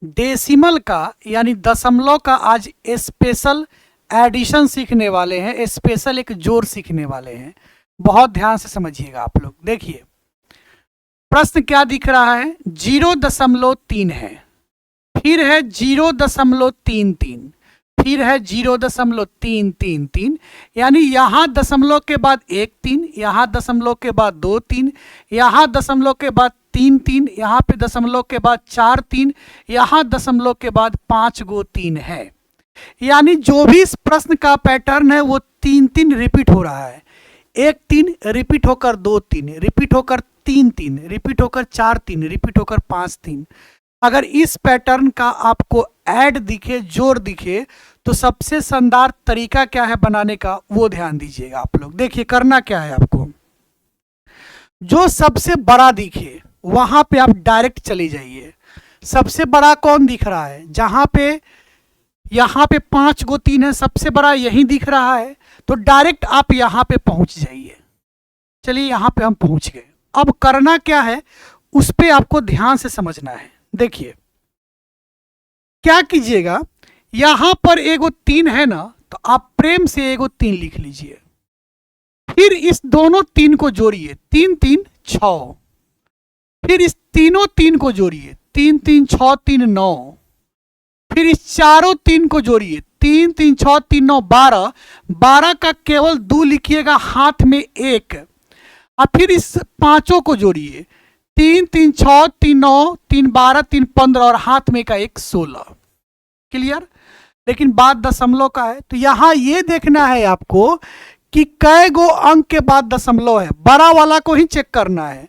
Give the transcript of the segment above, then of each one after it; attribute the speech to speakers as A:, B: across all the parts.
A: Decimal का यानी दशमलव का आज स्पेशल एडिशन सीखने वाले हैं, स्पेशल एक जोड़ सीखने वाले हैं। बहुत ध्यान से समझिएगा आप लोग। देखिए प्रश्न क्या दिख रहा है, 0.3 है, फिर है 0.33, फिर है 0.333, यानी यहाँ दशमलव के बाद 1 3, यहाँ दशमलव के बाद 2 3, यहाँ दशमलव के बाद 3 3, यहाँ पे दशमलव के बाद 4 3, यहाँ दशमलव के बाद 5 गो 3 है। यानी जो भी इस प्रश्न का पैटर्न है वो 3 3 रिपीट हो रहा है। 1 3 रिपीट होकर 2 3, रिपीट होकर 3 3, रिपीट होकर 4 3, रिपीट होकर 5 3। अगर इस पैटर्न का आपको ऐड दिखे, जोड़ दिखे, तो सबसे शानदार तरीका क्या है बनाने का, वो ध्यान दीजिएगा आप लोग। देखिए करना क्या है आपको, जो सबसे बड़ा दिखे वहां पे आप डायरेक्ट चले जाइए। सबसे बड़ा कौन दिख रहा है, जहां पे यहाँ पे 5 गो 3 है, सबसे बड़ा यही दिख रहा है, तो डायरेक्ट आप यहाँ पे पहुंच जाइए। चलिए यहाँ पे हम पहुंच गए। अब करना क्या है उस पे आपको ध्यान से समझना है। देखिए क्या कीजिएगा, यहां पर एगो 3 है ना, तो आप प्रेम से एगो 3 लिख लीजिए, फिर इस दोनों 3 को जोड़िए, 3 3 6, फिर इस तीनों 3 को जोड़िए, 3 3 6 3 9, फिर इस चारों 3 को जोड़िए, 3 3 6 3 9 12, 12 का केवल 2 लिखिएगा, हाथ में 1, और फिर इस पांचों को जोड़िए, 3 3 6 3 9 3 12 3 15, और हाथ में का 1 16। क्लियर। लेकिन बात दशमलव का है, तो यहां ये देखना है आपको कि कै गो अंक के बाद दशमलव है, बड़ा वाला को ही चेक करना है।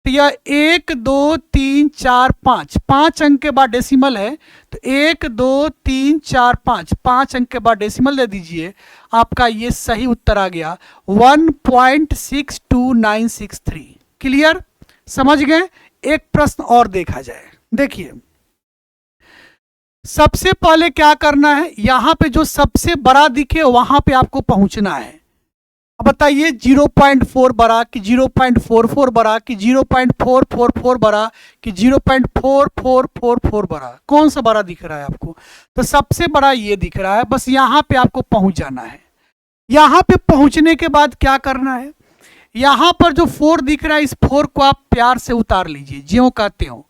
A: तो यह 1 2 3 4 5, 5 अंक के बाद डेसिमल है, तो 1 2 3 4 5, 5 अंक के बाद डेसिमल दे दीजिए। आपका ये सही उत्तर आ गया 1.62963। क्लियर, समझ गए। एक प्रश्न और देखा जाए। देखिए सबसे पहले क्या करना है, यहां पे जो सबसे बड़ा दिखे वहां पे आपको पहुंचना है। अब बताइए 0.4 बड़ा कि 0.44 बड़ा कि 0.444 बड़ा कि 0.4444 बड़ा, कौन सा बड़ा दिख रहा है आपको? तो सबसे बड़ा ये दिख रहा है। बस यहां पे आपको पहुंच जाना है। यहां पे पहुंचने के बाद क्या करना है, यहां पर जो 4 दिख रहा है, इस 4 को आप प्यार से उतार लीजिए, ज्यों का त्यों।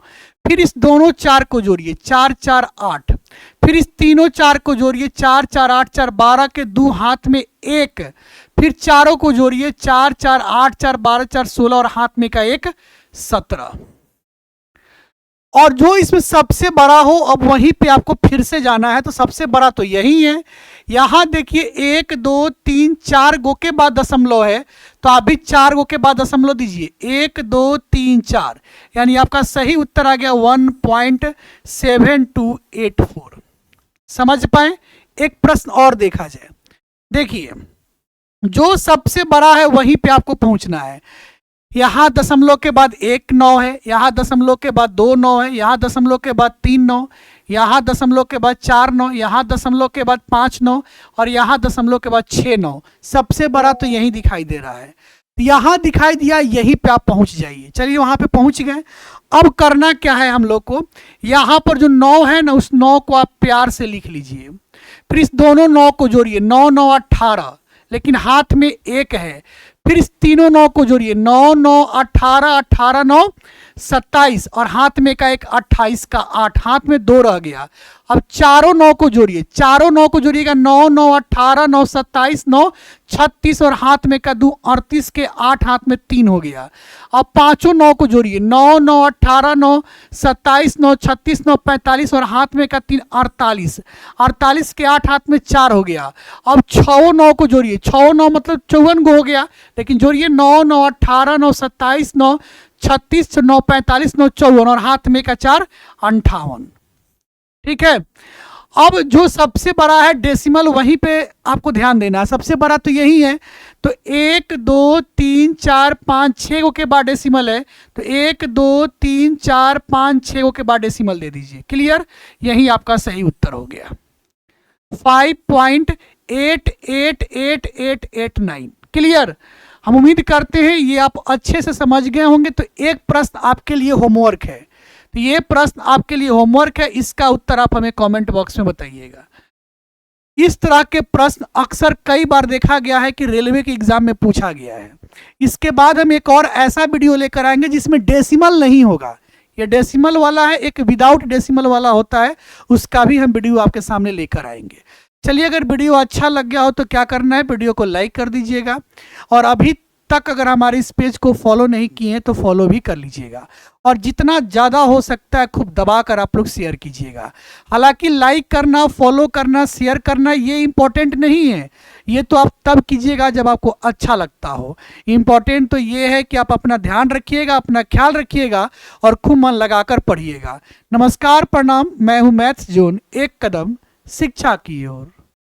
A: फिर इस दोनों 4 को जोड़िए, 4 4 8, फिर इस तीनों 4 को जोड़िए, 4 4 8 4 12 के 2 हाथ में 1, फिर चारों को जोड़िए, 4 4 8 4 12 4 16, और हाथ में का 1 17। और जो इसमें सबसे बड़ा हो, अब वहीं पे आपको फिर से जाना है। तो सबसे बड़ा तो यही है। यहां देखिए 1 2 3 4 गो के बाद दशमलव है, तो आप भी 4 गो के बाद दशमलव दीजिए, 1 2 3 4, यानी आपका सही उत्तर आ गया 1.7284। समझ पाए। एक प्रश्न और देखा जाए। देखिए जो सबसे बड़ा है वहीं पे आपको पहुंचना है। यहां दशमलव के बाद 1 9 है, यहां दशमलव के बाद 2 9 है, यहां दशमलव के बाद 3 9, यहां दशमलव के बाद 4 9, यहां दशमलव के बाद 5 9, और यहां दशमलव के बाद 6 9। सबसे बड़ा तो यही दिखाई दे रहा है। यहां दिखाई दिया, यहीं पे आप पहुंच जाइए। चलिए वहां पे पहुंच गए। अब करना क्या है हम लोग को, यहां पर जो 9 है ना, उस 9 को आप प्यार से लिख लीजिए, फिर इस दोनों 9 को जोड़िए, 9 9 18, लेकिन हाथ में 1 है। फिर इस तीनों 9 को जोड़िए, 9 9 18 18 9 27, और हाथ में का 1 28 का 8, हाथ में 2 रह गया। अब चारों 9 को जोड़िए, चारों 9 को जोड़िएगा, 9 9 18 9 27 9 36, और हाथ में का 2 38 के 8, हाथ में 3 हो गया। अब पांचों 9 को जोड़िए, 9 9 18 9 27 9 36 9 45, और हाथ में का 3 48, 48 के 8, हाथ में 4 हो गया। अब 6 9 को जोड़िए, 6 9 मतलब 54 गो हो गया, लेकिन जोड़िए 9 9 18 9 27 9 36 9 45 9 54, और हाथ में का 4 58। ठीक है। अब जो सबसे बड़ा है डेसिमल, वहीं पे आपको ध्यान देना है। सबसे बड़ा तो यही है। तो 1 2 3 4 5 6 के बाद डेसिमल है, तो 1 2 3 4 5 6 के बाद डेसिमल दे दीजिए। क्लियर, यही आपका सही उत्तर हो गया 5.888889। क्लियर। हम उम्मीद करते हैं ये आप अच्छे से समझ गए होंगे। तो एक प्रश्न आपके लिए होमवर्क है, तो ये प्रश्न आपके लिए होमवर्क है, इसका उत्तर आप हमें कमेंट बॉक्स में बताइएगा। इस तरह के प्रश्न अक्सर कई बार देखा गया है कि रेलवे के एग्जाम में पूछा गया है। इसके बाद हम एक और ऐसा वीडियो लेकर आएंगे जिसमें डेसिमल नहीं होगा, ये डेसिमल वाला है, एक विदाउट डेसिमल वाला होता है, उसका भी हम वीडियो आपके सामने लेकर आएंगे। चलिए, अगर वीडियो अच्छा लग गया हो तो क्या करना है, वीडियो को लाइक कर दीजिएगा, और अभी तक अगर हमारे इस पेज को फॉलो नहीं किए हैं तो फॉलो भी कर लीजिएगा, और जितना ज़्यादा हो सकता है खूब दबाकर आप लोग शेयर कीजिएगा। हालांकि लाइक करना, फॉलो करना, शेयर करना ये इम्पोर्टेंट नहीं है, ये तो आप तब कीजिएगा जब आपको अच्छा लगता हो। इम्पोर्टेंट तो ये है कि आप अपना ध्यान रखिएगा, अपना ख्याल रखिएगा और खूब मन लगाकर पढ़िएगा। नमस्कार, प्रणाम, मैं हूँ मैथ्स जोन, एक कदम शिक्षा की ओर।